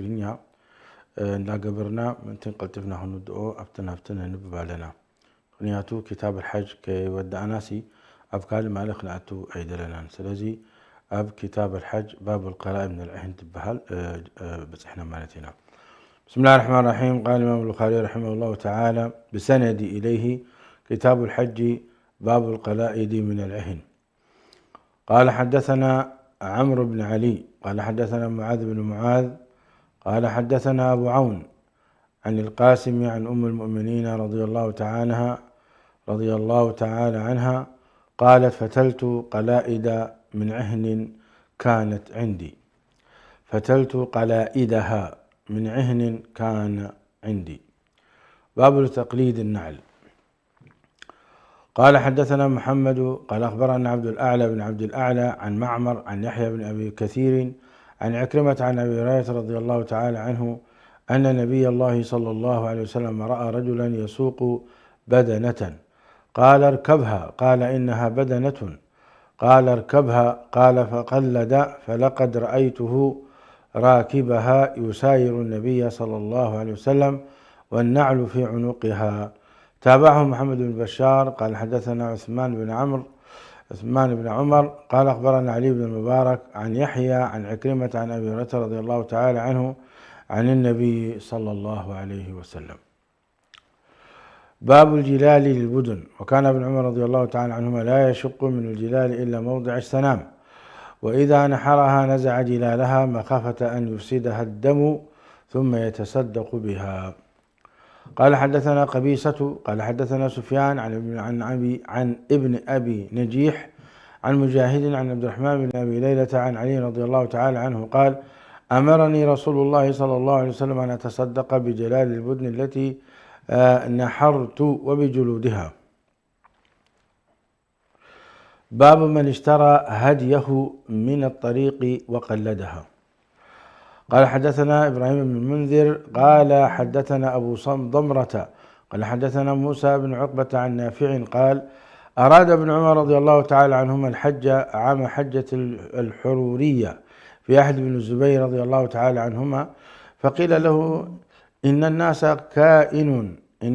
تقرينيا لا قبرنا من تنقلتفنا هندو أفتنا نببالنا خنياتو كتاب الحج كي ودع ناسي أبكال مالك نعتو أيدلنا سلازي أب كتاب الحج باب القراء من العهن تبهال بس احنا مالتنا. بسم الله الرحمن الرحيم. قال الإمام البخاري رحمه الله تعالى بسندي إليه كتاب الحج باب القلائد من العهن. قال حدثنا عمرو بن علي قال حدثنا معاذ بن معاذ قال حدثنا أبو عون عن القاسم عن أم المؤمنين رضي الله تعالى عنها قالت فتلت قلائد من عهن كانت عندي. فتلت قلائدها من عهن كان عندي. باب تقليد النعل. قال حدثنا محمد قال أخبرنا عبد الأعلى بن عبد الأعلى عن معمر عن يحيى بن أبي كثير عن عكرمة عن أبي هريرة رضي الله تعالى عنه أن نبي الله صلى الله عليه وسلم رأى رجلا يسوق بدنة قال اركبها قال إنها بدنة قال اركبها قال فقلد فلقد رأيته راكبها يساير النبي صلى الله عليه وسلم والنعل في عنقها. تابعه محمد بن بشار قال حدثنا عثمان بن عمر قال أخبرنا علي بن المبارك عن يحيى عن عكرمة عن أبي هريرة رضي الله تعالى عنه عن النبي صلى الله عليه وسلم. باب الجلال للبدن. وكان ابن عمر رضي الله تعالى عنهما لا يشق من الجلال إلا موضع السنام وإذا نحرها نزع جلالها مخافة أن يفسدها الدم ثم يتصدق بها. قال حدثنا قبيصة قال حدثنا سفيان عن ابن أبي نجيح عن مجاهد عن عبد الرحمن بن أبي ليلة عن علي رضي الله تعالى عنه قال أمرني رسول الله صلى الله عليه وسلم أن أتصدق بجلال البدن التي نحرت وبجلودها. باب من اشترى هديه من الطريق وقلدها. قال حدثنا إبراهيم بن المنذر قال حدثنا أبو ضمرة قال حدثنا موسى بن عقبة عن نافع قال أراد ابن عمر رضي الله تعالى عنهما الحج عام حجة الحرورية في أحد بن الزبير رضي الله تعالى عنهما فقيل له إن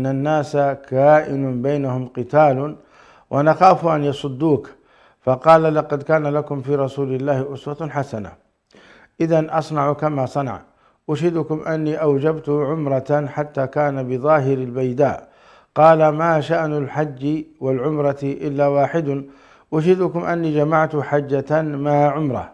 الناس كائن بينهم قتال ونخاف أن يصدوك فقال لقد كان لكم في رسول الله أسوة حسنة إذن أصنع كما صنع أشهدكم أني أوجبت عمرة حتى كان بظاهر البيداء قال ما شأن الحج والعمرة إلا واحد أشهدكم أني جمعت حجة مع عمرة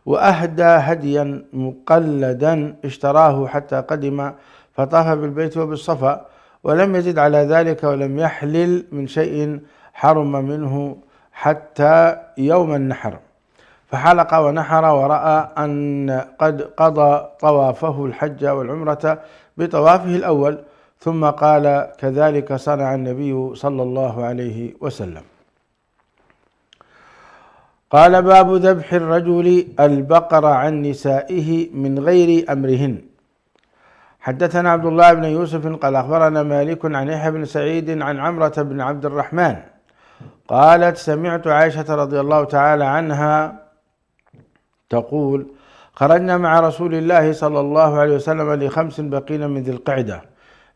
وأهدى هديا مقلدا اشتراه حتى قدم فطاف بالبيت وبالصفا ولم يزد على ذلك ولم يحلل من شيء حرم منه حتى يوم النحر فحلق ونحر ورأى أن قد قضى طوافه الحج والعمرة بطوافه الأول ثم قال كذلك صنع النبي صلى الله عليه وسلم. قال باب ذبح الرجل البقر عن نسائه من غير أمرهن. حدثنا عبد الله بن يوسف قال أخبرنا مالك عن يحيى بن سعيد عن عمرة بن عبد الرحمن قالت سمعت عائشة رضي الله تعالى عنها تقول خرجنا مع رسول الله صلى الله عليه وسلم ل5 بقين من ذي القعدة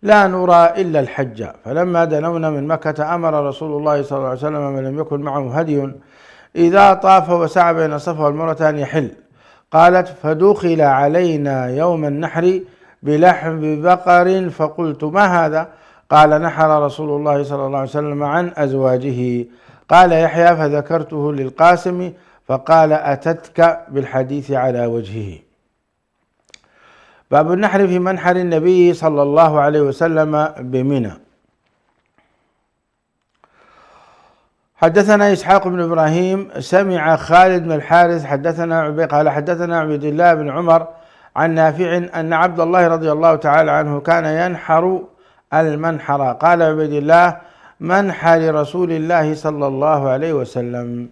لا نرى إلا الحج فلما دنونا من مكة أمر رسول الله صلى الله عليه وسلم من لم يكن معه هدي إذا طاف وسعى بين الصفا والمروة أن يحل. قالت فدخل علينا يوم النحر بلحم بقر فقلت ما هذا قال نحر رسول الله صلى الله عليه وسلم عن أزواجه. قال يحيى فذكرته للقاسم فقال أتتك بالحديث على وجهه. باب النحر في منحر النبي صلى الله عليه وسلم بمنى. حدثنا إسحاق بن إبراهيم سمع خالد بن الحارث قال حدثنا عبد الله بن عمر عن نافع أن عبد الله رضي الله تعالى عنه كان ينحر المنحر قال عبد الله منحر رسول الله صلى الله عليه وسلم.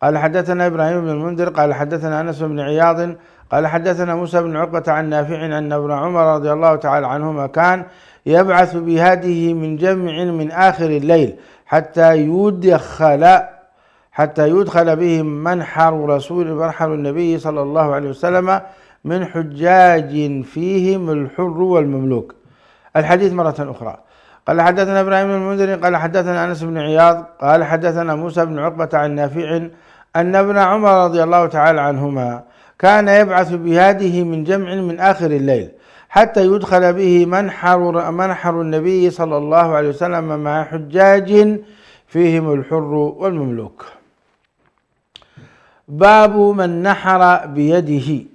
قال حدثنا إبراهيم بن المنذر قال حدثنا أنس بن عياض قال حدثنا موسى بن عقبة عن نافع أن ابن عمر رضي الله تعالى عنهما كان يبعث بهذه من جمع من آخر الليل حتى يدخل بهم منحر النبي صلى الله عليه وسلم من حجاج فيهم الحر والمملوك. الحديث مرة أخرى. قال حدثنا إبراهيم بن المنذر قال حدثنا أنس بن عياض قال حدثنا موسى بن عقبة عن نافع أن ابن عمر رضي الله تعالى عنهما كان يبعث بهذه من جمع من آخر الليل حتى يدخل به منحر النبي صلى الله عليه وسلم مع حجاج فيهم الحر والمملوك. باب من نحر بيده.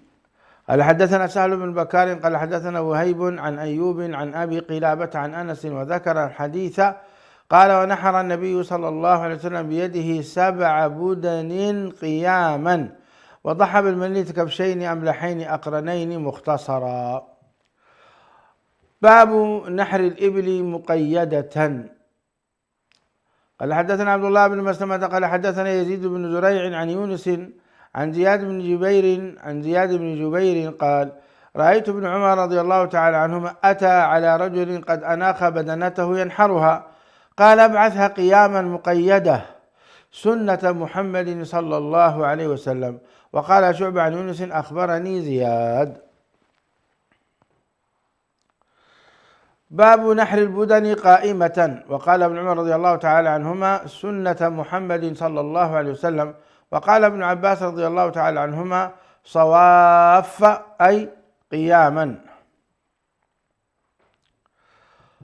قال حدثنا سهل بن بكار قال حدثنا وهيب عن أيوب عن أبي قلابة عن أنس وذكر الحديث قال ونحر النبي صلى الله عليه وسلم بيده 7 بدن قياما وضحى بالمنية كبشين أملحين أقرنين مختصرا. باب نحر الإبل مقيدة. قال حدثنا عبد الله بن مسلمة قال حدثنا يزيد بن زريع عن يونس عن زياد بن جبير قال رأيت ابن عمر رضي الله تعالى عنهما أتى على رجل قد أناخ بدنته ينحرها قال ابعثها قياما مقيدة سنة محمد صلى الله عليه وسلم. وقال شعبة عن يونس أخبرني زياد. باب نحر البدن قائمة. وقال ابن عمر رضي الله تعالى عنهما سنة محمد صلى الله عليه وسلم. وقال ابن عباس رضي الله تعالى عنهما صواف أي قياما.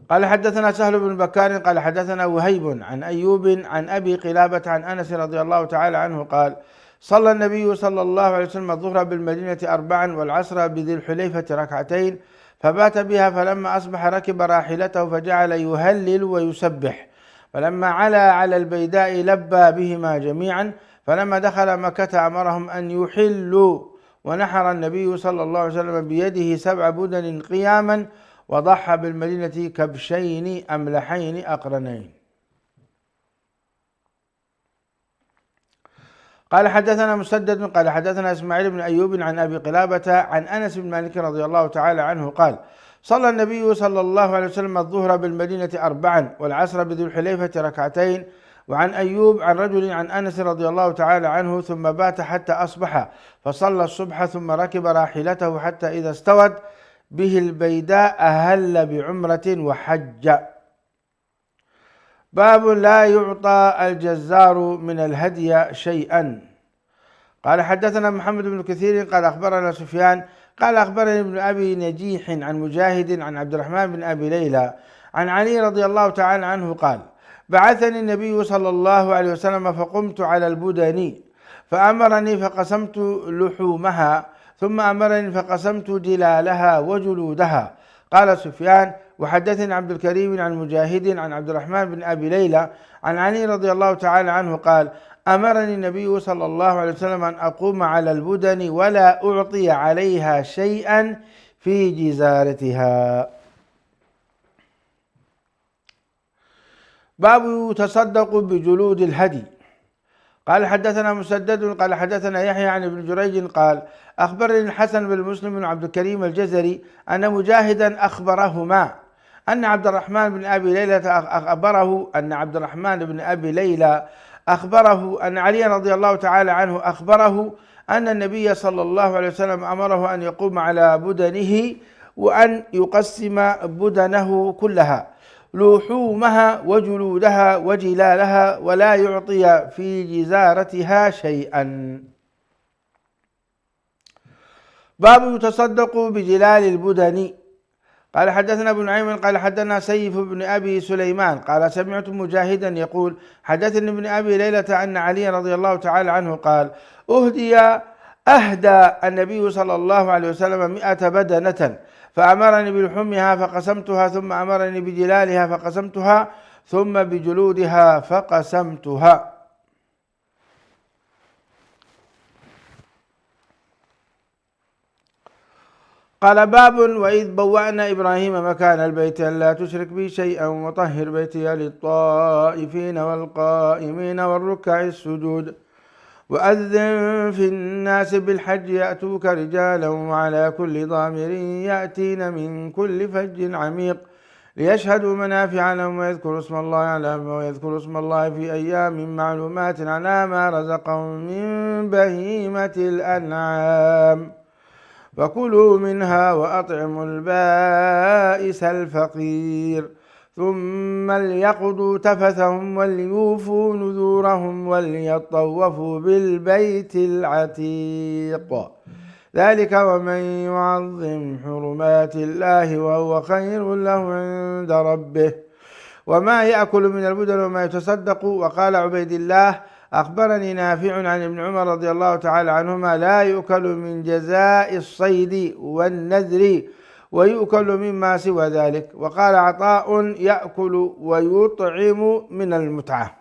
قال حدثنا سهل بن بكار قال حدثنا وهيب عن أيوب عن أبي قلابة عن أنس رضي الله تعالى عنه قال صلى النبي صلى الله عليه وسلم الظهر بالمدينة 4 والعصر بذي الحليفة 2 فبات بها فلما أصبح ركب راحلته فجعل يهلل ويسبح فلما علا على البيداء لبى بهما جميعا فلما دخل مكة أمرهم أن يحلوا ونحر النبي صلى الله عليه وسلم بيده 7 بدن قياما وضحى بالمدينة كبشين أملحين أقرنين. قال حدثنا مسدد قال حدثنا إسماعيل بن أيوب عن أبي قلابة عن أنس بن مالك رضي الله تعالى عنه قال صلى النبي صلى الله عليه وسلم الظهر بالمدينة 4 والعصر بذي الحليفة 2 وعن أيوب عن رجل عن أنس رضي الله تعالى عنه ثم بات حتى أصبح فصلى الصبح ثم ركب راحلته حتى إذا استوت به البيداء أهل بعمرة وحج. باب لا يعطى الجزار من الهدي شيئا. قال حدثنا محمد بن كثير قال أخبرنا سفيان قال أخبرني ابن أبي نجيح عن مجاهد عن عبد الرحمن بن أبي ليلى عن علي رضي الله تعالى عنه قال بعثني النبي صلى الله عليه وسلم فقمت على البدن فأمرني فقسمت لحومها ثم أمرني فقسمت جلالها وجلودها. قال سفيان وحدثني عبد الكريم عن مجاهد عن عبد الرحمن بن أبي ليلى عن علي رضي الله تعالى عنه قال أمرني النبي صلى الله عليه وسلم أن أقوم على البدن ولا أعطي عليها شيئا في جزارتها. باب يتصدق بجلود الهدي. قال حدثنا مسدد قال حدثنا يحيى عن ابن جريج قال أخبرني الحسن بن مسلم بن عبد الكريم الجزري أن مجاهدا أخبرهما أن عبد الرحمن بن أبي ليلى أخبره أن علي رضي الله تعالى عنه أخبره أن النبي صلى الله عليه وسلم أمره أن يقوم على بدنه وأن يقسم بدنه كلها لحومها وجلودها وجلالها ولا يعطي في جزارتها شيئا. باب يتصدق بجلال البدن. قال حدثنا ابن نعيم قال حدثنا سيف بن أبي سليمان قال سمعت مجاهدا يقول حدثني ابن أبي ليلة أن علي رضي الله تعالى عنه قال أهدى النبي صلى الله عليه وسلم 100 بدنة فأمرني بلحومها فقسمتها ثم أمرني بجلالها فقسمتها ثم بجلودها فقسمتها. قال باب وإذ بوأنا إبراهيم مكان البيت ألا تشرك بي شيئا وطهر بيتي للطائفين والقائمين والركع السجود وأذن في الناس بالحج يأتوك رجالا وعلى كل ضامر يأتين من كل فج عميق ليشهدوا منافع لهم ويذكروا اسم الله في أيام معلومات على ما رزقهم من بهيمة الأنعام. فكلوا منها وأطعموا البائس الفقير ثم ليقضوا تفثهم وليوفوا نذورهم وليطوفوا بالبيت العتيق ذلك ومن يعظم حرمات الله وهو خير له عند ربه وما يأكل من البدن وما يتصدق. وقال عبيد الله أخبرني نافع عن ابن عمر رضي الله تعالى عنهما لا يؤكل من جزاء الصيد والنذر ويؤكل مما سوى ذلك. وقال عطاء يأكل ويطعم من المتعة.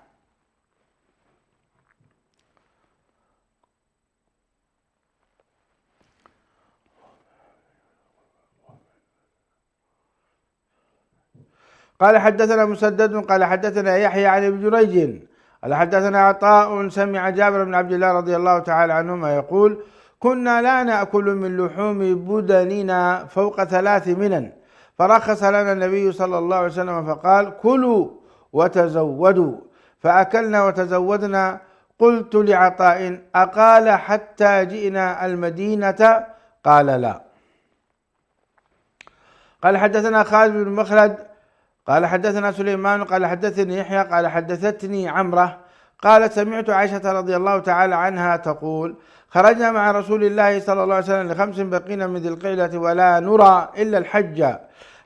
قال حدثنا مسدد قال حدثنا يحيى عن ابن جريج قال حدثنا عطاء سمع جابر بن عبد الله رضي الله تعالى عنهما يقول كنا لا نأكل من لحوم بدننا فوق 3 منن فرخص لنا النبي صلى الله عليه وسلم فقال كلوا وتزودوا فأكلنا وتزودنا. قلت لعطاء أقال حتى جئنا المدينة قال لا. قال حدثنا خالد بن مخلد قال حدثنا سليمان قال حدثني يحيى قال حدثتني عمرة قالت سمعت عائشة رضي الله تعالى عنها تقول خرجنا مع رسول الله صلى الله عليه وسلم ل5 بقين من ذي القعدة ولا نرى إلا الحج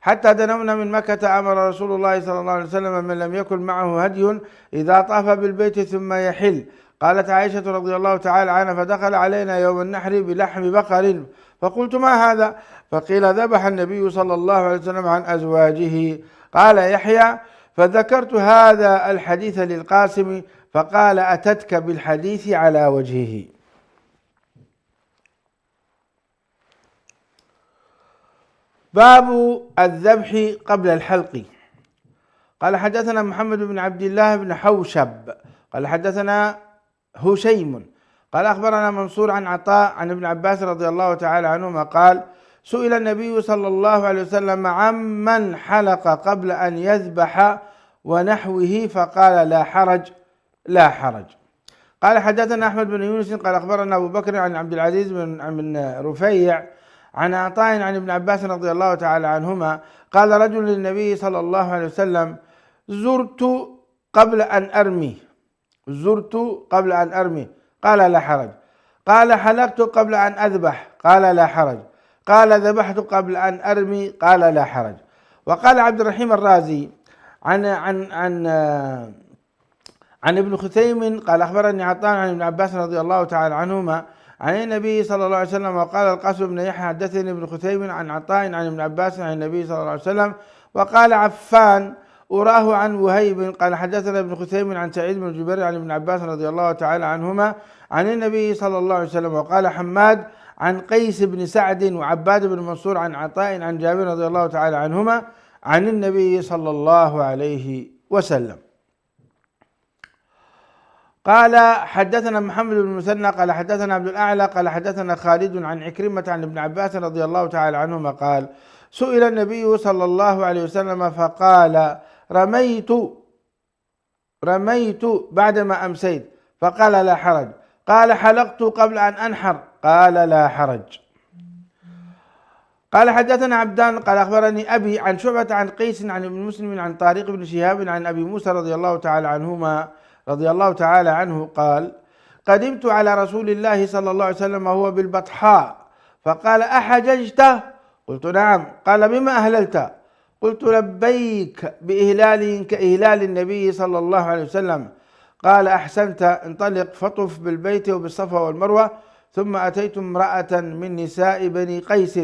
حتى دنونا من مكة. أمر رسول الله صلى الله عليه وسلم من لم يكن معه هدي إذا طاف بالبيت ثم يحل. قالت عائشة رضي الله تعالى عنها فدخل علينا يوم النحر بلحم بقر فقلت ما هذا؟ فقيل ذبح النبي صلى الله عليه وسلم عن أزواجه. قال يحيى فذكرت هذا الحديث للقاسم فقال أتتك بالحديث على وجهه. باب الذبح قبل الحلق. قال حدثنا محمد بن عبد الله بن حوشب قال حدثنا هشيم قال أخبرنا منصور عن عطاء عن ابن عباس رضي الله تعالى عنهما قال سئل النبي صلى الله عليه وسلم عمن حلق قبل أن يذبح ونحوه فقال لا حرج لا حرج. قال حدثنا أحمد بن يونس قال أخبرنا أبو بكر عن عبد العزيز بن رفيع عن عطاء عن ابن عباس رضي الله تعالى عنهما قال رجل للنبي صلى الله عليه وسلم زرت قبل أن أرمي قال لا حرج. قال حلقت قبل أن أذبح قال لا حرج. قال ذبحت قبل أن أرمي قال لا حرج. وقال عبد الرحيم الرازي عن ابن خثيم قال أخبرني عطاء عن ابن عباس رضي الله تعالى عنهما عن النبي صلى الله عليه وسلم. وقال القاسم بن يحيى حدثني ابن خثيم عن عطاء عن ابن عباس عن النبي صلى الله عليه وسلم. وقال عفان أراه عن وهيب قال حدثنا ابن خثيم عن سعيد بن جبير عن ابن عباس رضي الله تعالى عنهما عن النبي صلى الله عليه وسلم. وقال حماد عن قيس بن سعد وعباد بن منصور عن عطاء عن جابر رضي الله تعالى عنهما عن النبي صلى الله عليه وسلم. قال حدثنا محمد بن المثنى قال حدثنا عبد الأعلى قال حدثنا خالد عن عكرمة عن ابن عباس رضي الله تعالى عنهما قال سئل النبي صلى الله عليه وسلم فقال رميت بعدما أمسيت فقال لا حرج. قال حلقت قبل أن أنحر قال لا حرج. قال حدثنا عبدان قال أخبرني أبي عن شعبة عن قيس عن ابن مسلم عن طارق بن شهاب عن أبي موسى رضي الله تعالى عنه قال قدمت على رسول الله صلى الله عليه وسلم وهو بالبطحاء فقال أحججت؟ قلت نعم. قال بما أهللت؟ قلت لبيك بإهلال كإهلال النبي صلى الله عليه وسلم. قال أحسنت انطلق فطف بالبيت وبالصفا والمروة. ثم أتيت امرأة من نساء بني قيس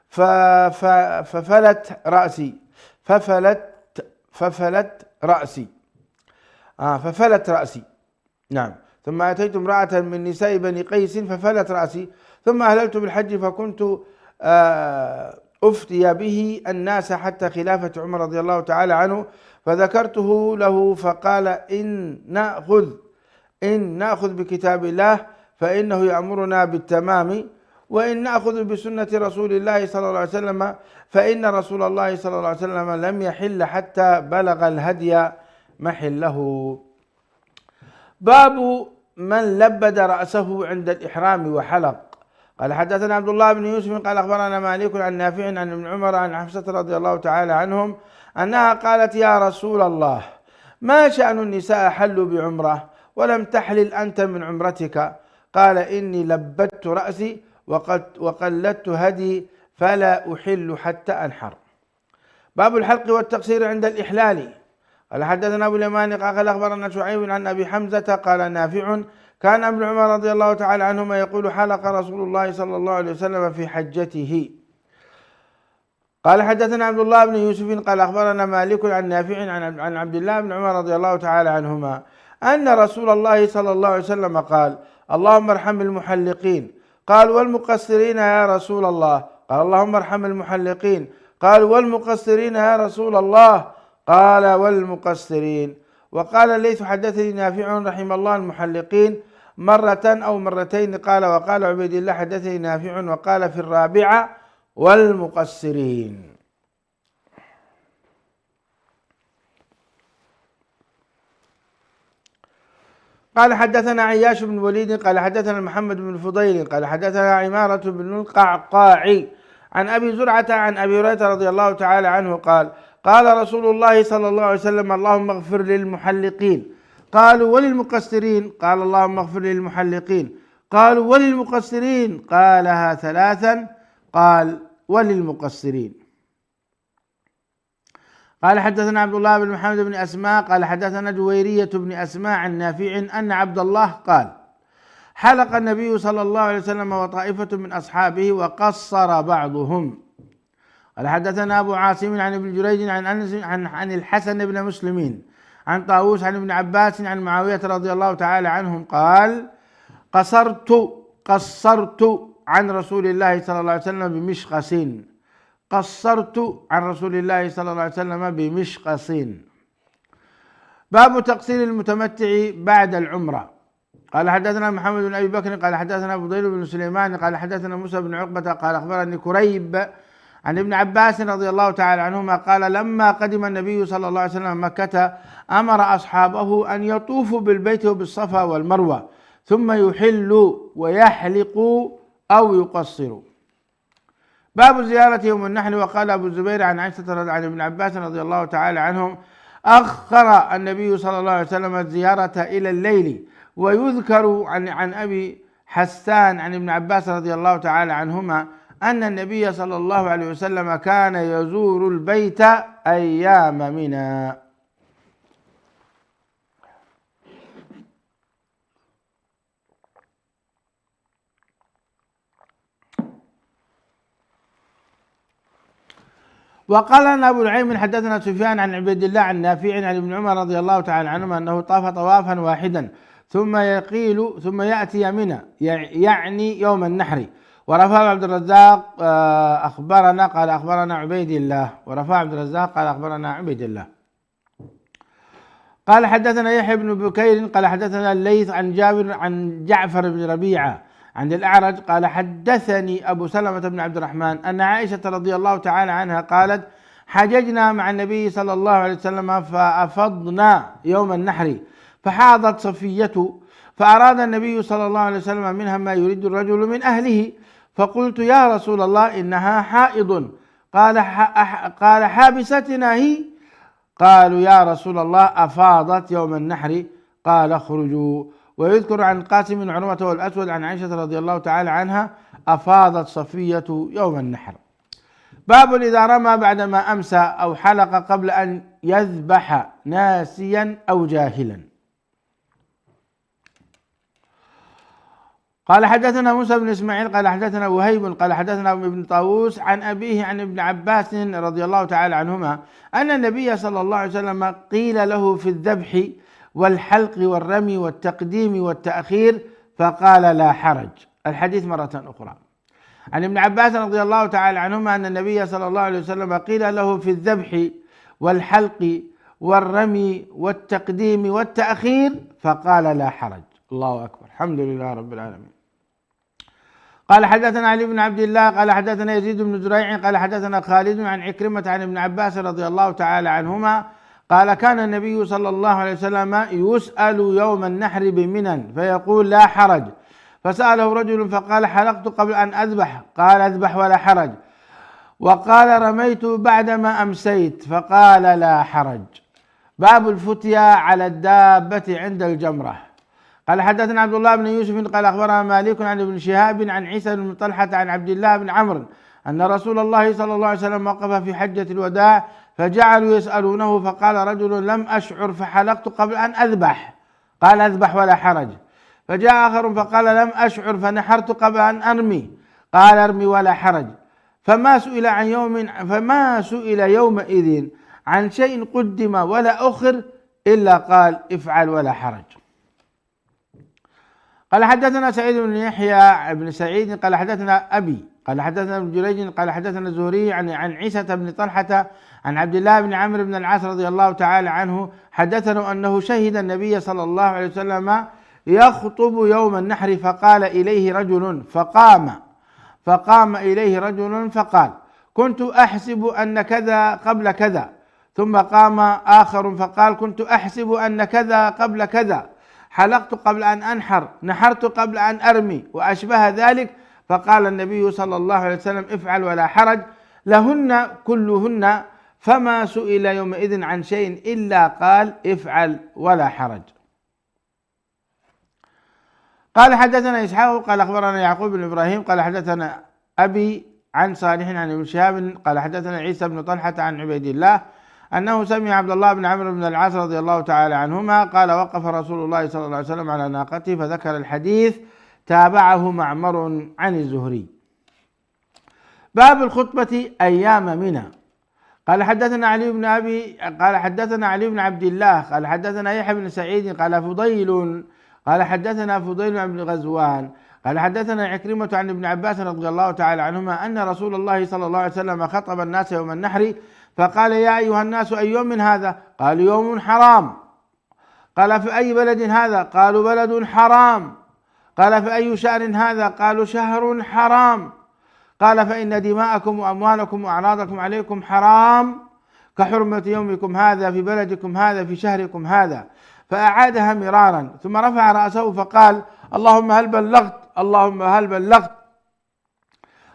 ففلت رأسي نعم. ثم أتيت امرأة من نساء بني قيس ففلت رأسي ثم أهللت بالحج فكنت أفتي به الناس حتى خلافة عمر رضي الله تعالى عنه فذكرته له فقال إن نأخذ بكتاب الله فإنه يأمرنا بالتمام وإن نأخذ بسنة رسول الله صلى الله عليه وسلم فإن رسول الله صلى الله عليه وسلم لم يحل حتى بلغ الهدي محله. باب من لبد رأسه عند الإحرام وحلق. قال حدثنا عبد الله بن يوسف قال أخبرنا مالك عن نافع عن ابن عمر عن حفصة رضي الله تعالى عنهم أنها قالت يا رسول الله ما شأن النساء حلوا بعمرة ولم تحلل أنت من عمرتك؟ قال إني لبدت رأسي وقلدت هدي فلا أحل حتى أنحر. باب الحلق والتقصير عند الإحلال. قال حدثنا أبو اليمان قال أخبرنا شعيب عن أبي حمزة قال نافع كان ابن عمر رضي الله تعالى عنهما يقول حلق رسول الله صلى الله عليه وسلم في حجته. قال حدثنا عبد الله بن يوسف قال أخبرنا مالك عن نافع عن عبد الله بن عمر رضي الله تعالى عنهما أن رسول الله صلى الله عليه وسلم قال اللهم ارحم المحلقين. قال والمقصرين يا رسول الله؟ قال اللهم ارحم المحلقين. قال والمقصرين يا رسول الله؟ قال والمقصرين. وقال ليث حدثني نافع رحم الله المحلقين مرة أو مرتين. قال وقال عبيد الله حدثني نافع وقال في الرابعة والمقصرين. قال حدثنا عياش بن وليد قال حدثنا محمد بن فضيل قال حدثنا عمارة بن القعقاع عن أبي زرعة عن أبي هريرة رضي الله تعالى عنه قال قال رسول الله صلى الله عليه وسلم اللهم اغفر للمحلقين. قالوا وللمقصرين؟ قال اللهم اغفر للمحلقين. قالوا وللمقصرين؟ قالها ثلاثا. قال وللمقصرين. قال حدثنا عبد الله بن محمد بن أسماء قال حدثنا جويرية بن أسماء عن نافع أن عبد الله قال حلق النبي صلى الله عليه وسلم وطائفة من أصحابه وقصر بعضهم. قال حدثنا أبو عاصم عن ابن جريج عن أنس عن الحسن بن مسلمين عن طاووس عن ابن عباس عن معاوية رضي الله تعالى عنهم قال قصرت عن رسول الله صلى الله عليه وسلم بمشقص. قصرت عن رسول الله صلى الله عليه وسلم بمشقص. باب تقصير المتمتع بعد العمرة. قال حدثنا محمد بن أبي بكر قال حدثنا فضيل بن سليمان قال حدثنا موسى بن عقبة قال أخبرني كريب عن ابن عباس رضي الله تعالى عنهما قال لما قدم النبي صلى الله عليه وسلم مكة أمر أصحابه أن يطوفوا بالبيت وبالصفا والمروة ثم يحلوا ويحلقوا أو يقصروا. باب زيارة يوم النحر. وقال أبو الزبير عن عائشة عن ابن عباس رضي الله تعالى عنهم أخر النبي صلى الله عليه وسلم الزيارة إلى الليل. ويذكر عن أبي حسان عن ابن عباس رضي الله تعالى عنهما أن النبي صلى الله عليه وسلم كان يزور البيت أيام منى. وقال لنا أبو نعيم حدثنا سفيان عن عبيد الله عن نافع عن ابن عمر رضي الله تعالى عنهما أنه طاف طوافا واحدا ثم يأتي منى يعني يوم النحر. ورفع عبد الرزاق أخبرنا قال أخبرنا عبيد الله. ورفع عبد الرزاق قال أخبرنا عبيد الله. قال حدثنا يحيى بن بكير قال حدثنا الليث عن جعفر بن ربيعة عن الأعرج قال حدثني أبو سلمة بن عبد الرحمن أن عائشة رضي الله تعالى عنها قالت حججنا مع النبي صلى الله عليه وسلم فأفضنا يوم النحر فحاضت صفية فأراد النبي صلى الله عليه وسلم منها ما يريد الرجل من أهله فقلت يا رسول الله إنها حائض. قال حابستنا هي؟ قالوا يا رسول الله أفاضت يوم النحر. قال اخرجوا. ويذكر عن القاسم بن عروة والأسود عن عائشة رضي الله تعالى عنها أفاضت صفية يوم النحر. باب إذا رمى بعدما أمسى أو حلق قبل أن يذبح ناسيا أو جاهلا. قال حدثنا موسى بن إسماعيل قال حدثنا وهيب قال حدثنا ابن طاووس عن أبيه عن ابن عباس رضي الله تعالى عنهما أن النبي صلى الله عليه وسلم قيل له في الذبح والحلق والرمي والتقديم والتأخير فقال لا حرج. الحديث مرة أخرى. عن ابن عباس رضي الله تعالى عنهما أن النبي صلى الله عليه وسلم قيل له في الذبح والحلق والرمي والتقديم والتأخير فقال لا حرج. الله أكبر. الحمد لله رب العالمين. قال حدثنا علي بن عبد الله قال حدثنا يزيد بن زريع قال حدثنا خالد عن عكرمة عن ابن عباس رضي الله تعالى عنهما قال كان النبي صلى الله عليه وسلم يسأل يوم النحر بمنى فيقول لا حرج فسأله رجل فقال حلقت قبل أن أذبح، قال اذبح ولا حرج. وقال رميت بعدما أمسيت، فقال لا حرج. باب الفتيا على الدابة عند الجمرة. قال حدثنا عبد الله بن يوسف قال أخبرنا مالك عن ابن شهاب عن عيسى بن طلحة عن عبد الله بن عمرو أن رسول الله صلى الله عليه وسلم وقف في حجة الوداع فجعلوا يسألونه، فقال رجل لم أشعر فحلقت قبل أن أذبح، قال اذبح ولا حرج. فجاء آخر فقال لم أشعر فنحرت قبل أن أرمي، قال ارمي ولا حرج. فما سئل يومئذ عن شيء قدم ولا أخر إلا قال افعل ولا حرج. قال حدثنا سعيد بن يحيى بن سعيد قال حدثنا أبي قال حدثنا ابن جريج قال حدثنا الزهري عن عيسى بن طلحة عن عبد الله بن عمرو بن العاص رضي الله تعالى عنه حدثنا أنه شهد النبي صلى الله عليه وسلم يخطب يوم النحر فقام إليه رجل فقال كنت أحسب أن كذا قبل كذا، ثم قام آخر فقال كنت أحسب أن كذا قبل كذا، حلقت قبل أن أنحر، نحرت قبل أن أرمي وأشبه ذلك. فقال النبي صلى الله عليه وسلم افعل ولا حرج لهن كلهن، فما سئل يومئذ عن شيء إلا قال افعل ولا حرج. قال حدثنا إسحاق قال أخبرنا يعقوب بن إبراهيم قال حدثنا أبي عن صالح عن ابن شهاب قال حدثنا عيسى بن طلحة عن عبيد الله أنه سمع عبد الله بن عمرو بن العاص رضي الله تعالى عنهما قال وقف رسول الله صلى الله عليه وسلم على ناقته فذكر الحديث، تابعه معمر عن الزهري. باب الخطبة أيام منى. قال حدثنا علي بن عبد الله قال حدثنا يحيى بن سعيد قال حدثنا فضيل بن غزوان قال حدثنا عكرمة عن ابن عباس رضي الله تعالى عنهما أن رسول الله صلى الله عليه وسلم خطب الناس يوم النحر فقال يا أيها الناس أي يوم هذا؟ قالوا يوم حرام. قال في أي بلد هذا؟ قالوا بلد حرام. قال في أي شهر هذا؟ قالوا شهر حرام. قال فإن دماءكم وأموالكم وأعراضكم عليكم حرام كحرمة يومكم هذا في بلدكم هذا في شهركم هذا. فأعادها مرارا ثم رفع رأسه فقال اللهم هل بلغت.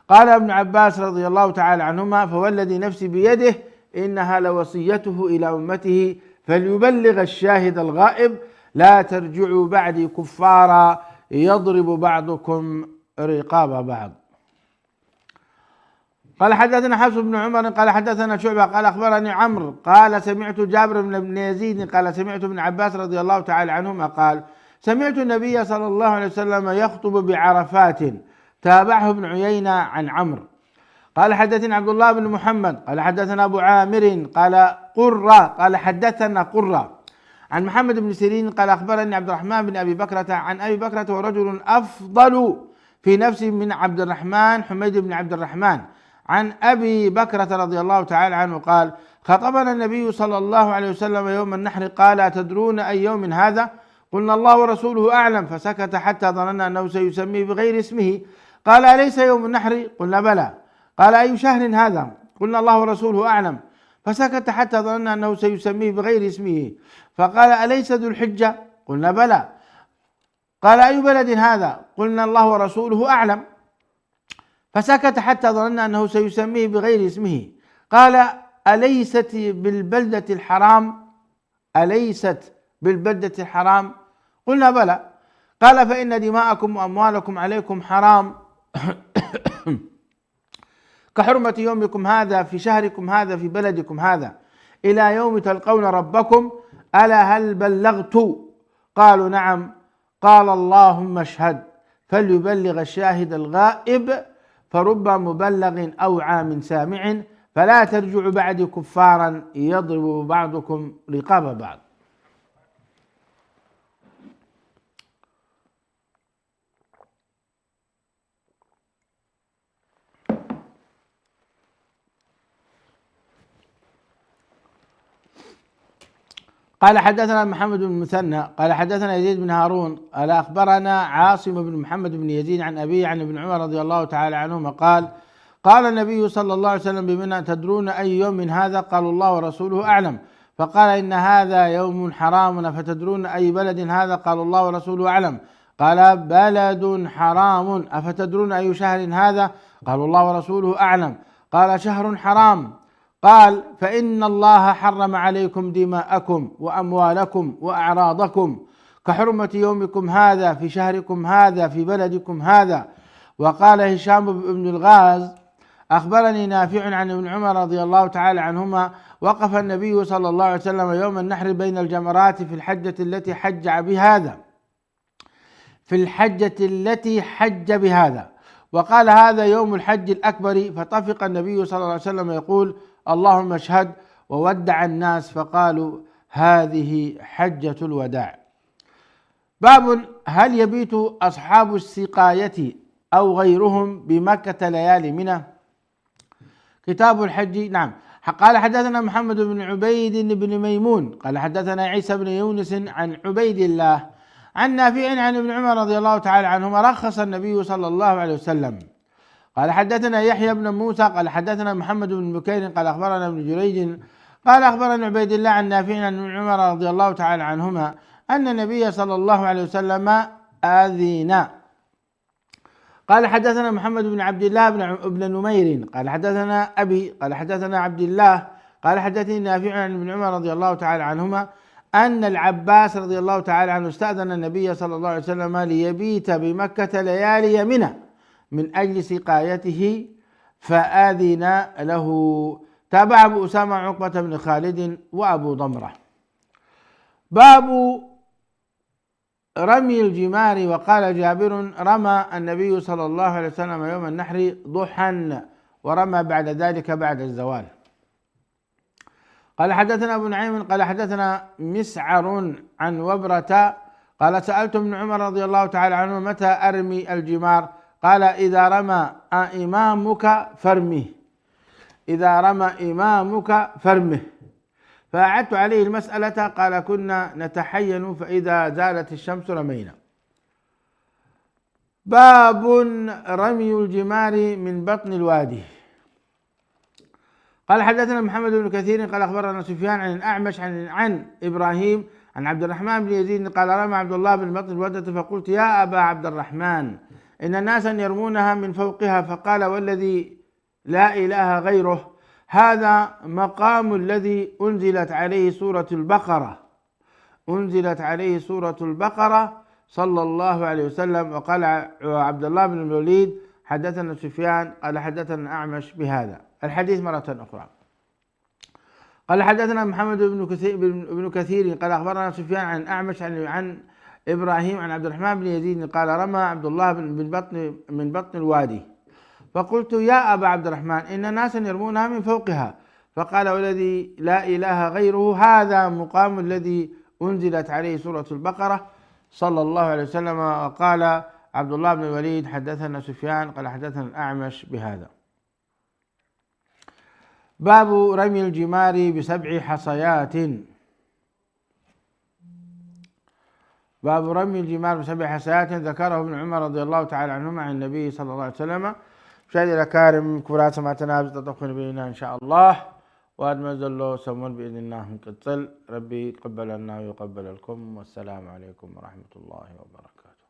قال ابن عباس رضي الله تعالى عنهما فوالذي نفسي بيده إنها لوصيته إلى أمته فليبلغ الشاهد الغائب لا ترجعوا بعدي كفارا يضرب بعضكم رقاب بعض. قال حدثنا حفص بن عمر قال حدثنا شعبة قال أخبرني عمرو قال سمعت جابر بن يزيد قال سمعت ابن عباس رضي الله تعالى عنهما قال سمعت النبي صلى الله عليه وسلم يخطب بعرفات، تابعه ابن عيينة عن عمرو. قال حدثنا عبد الله بن محمد قال حدثنا أبو عامر قال حدثنا قرة عن محمد بن سيرين قال أخبرني عبد الرحمن بن أبي بكرة عن أبي بكرة ورجل أفضل في نفسه من عبد الرحمن حميد بن عبد الرحمن عن أبي بكرة رضي الله تعالى عنه قال خطبنا النبي صلى الله عليه وسلم يوم النحر قال أتدرون أي يوم هذا؟ قلنا الله ورسوله أعلم، فسكت حتى ظننا أنه سيسميه بغير اسمه. قال أليس يوم النحر؟ قلنا بلى. قال أي شهر هذا؟ قلنا الله ورسوله أعلم، فسكت حتى ظننا أنه سيسميه بغير اسمه. فقال أليس ذو الحجة؟ قلنا بلى. قال أي بلد هذا؟ قلنا الله ورسوله أعلم، فسكت حتى ظننا أنه سيسميه بغير اسمه. قال أليست بالبلدة الحرام؟ قلنا بلى. قال فإن دماءكم وأموالكم عليكم حرام كحرمة يومكم هذا في شهركم هذا في بلدكم هذا إلى يوم تلقون ربكم، ألا هل بلغت؟ قالوا نعم. قال اللهم اشهد فليبلغ الشاهد الغائب فرب مبلغ أوعى من سامع فلا ترجعوا بعد كفارا يضرب بعضكم رقاب بعض. قال حدثنا محمد بن المثنى قال حدثنا يزيد بن هارون قال أخبرنا عاصم بن محمد بن يزيد عن أبيه عن ابن عمر رضي الله تعالى عنهما قال النبي صلى الله عليه وسلم بمنى تدرون أي يوم هذا؟ قالوا الله ورسوله أعلم. فقال إن هذا يوم حرام. فتدرون أي بلد هذا؟ قالوا الله ورسوله أعلم. قال بلد حرام أفتدرون أي شهر هذا؟ قالوا الله ورسوله أعلم. قال شهر حرام. قال فإن الله حرم عليكم دماءكم وأموالكم وأعراضكم كحرمة يومكم هذا في شهركم هذا في بلدكم هذا. وقال هشام بن الغاز أخبرني نافع عن ابن عمر رضي الله تعالى عنهما وقف النبي صلى الله عليه وسلم يوم النحر بين الجمرات في الحجة التي حج بهذا وقال هذا يوم الحج الأكبر. فطفق النبي صلى الله عليه وسلم يقول اللهم اشهد وودع الناس فقالوا هذه حجة الوداع. باب هل يبيت أصحاب السقاية أو غيرهم بمكة ليالي منى؟ كتاب الحج. نعم. قال حدثنا محمد بن عبيد بن ميمون قال حدثنا عيسى بن يونس عن عبيد الله عن نافع عن ابن عمر رضي الله تعالى عنهما رخص النبي صلى الله عليه وسلم. قال حدثنا يحيى بن موسى قال حدثنا محمد بن بكير قال أخبرنا ابن جريج قال أخبرنا عبيد الله عن نافع عن ابن عمر رضي الله تعالى عنهما أن النبي صلى الله عليه وسلم آذن. قال حدثنا محمد بن عبد الله بن نمير قال حدثنا أبي قال حدثنا عبد الله قال حدثني نافع عن ابن عمر رضي الله تعالى عنهما أن العباس رضي الله تعالى عنه استأذن النبي صلى الله عليه وسلم ليبيت بمكة ليالي منى من أجل سقايته فآذن له. تابع أبو أسامة عقبة بن خالد وأبو ضمرة. باب رمي الجمار. وقال جابر رمى النبي صلى الله عليه وسلم يوم النحر ضحى ورمى بعد ذلك بعد الزوال. قال حدثنا أبو نعيم قال حدثنا مسعر عن وبرة قال سألت ابن عمر رضي الله تعالى عنه متى أرمي الجمار؟ قال إذا رمى إمامك فارمه إذا رمى إمامك فارمه. فأعدت عليه المسألة قال كنا نتحين فإذا زالت الشمس رمينا. باب رمي الجمار من بطن الوادي. قال حدثنا محمد بن كثير قال أخبرنا سفيان عن الأعمش عن إبراهيم عن عبد الرحمن بن يزيد قال رمى عبد الله بن بطن الودة فقلت يا أبا عبد الرحمن إن ناسا يرمونها من فوقها فقال والذي لا إله غيره هذا مقام الذي أنزلت عليه سورة البقرة صلى الله عليه وسلم. وقال عبد الله بن الوليد حدثنا سفيان قال حدثنا أعمش بهذا الحديث مرة أخرى. قال حدثنا محمد بن كثير قال أخبرنا سفيان عن أعمش عن إبراهيم عن عبد الرحمن بن يزيد قال رمى عبد الله من بطن الوادي فقلت يا أبا عبد الرحمن إن ناسا يرمونها من فوقها فقال والذي لا إله غيره هذا مقام الذي أنزلت عليه سورة البقرة صلى الله عليه وسلم. وقال عبد الله بن الوليد حدثنا سفيان قال حدثنا الأعمش بهذا. باب رمي الجمار ب7 حصيات. باب رمي الجمار ب7 حصيات ذكره ابن عمر رضي الله تعالى عنهما عن النبي صلى الله عليه وسلم. مشاهدي الأكارم كبرات سمعتنا بتطفن بينا إن شاء الله واد مزل له سمون بإذن الله نقتل ربي يقبلنا ويقبلكم والسلام عليكم ورحمة الله وبركاته.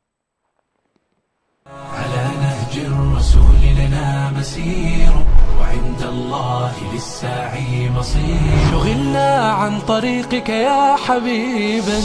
على نهج الرسول لنا مسير وعند الله للساعي مصير شغلنا عن طريقك يا حبيبا.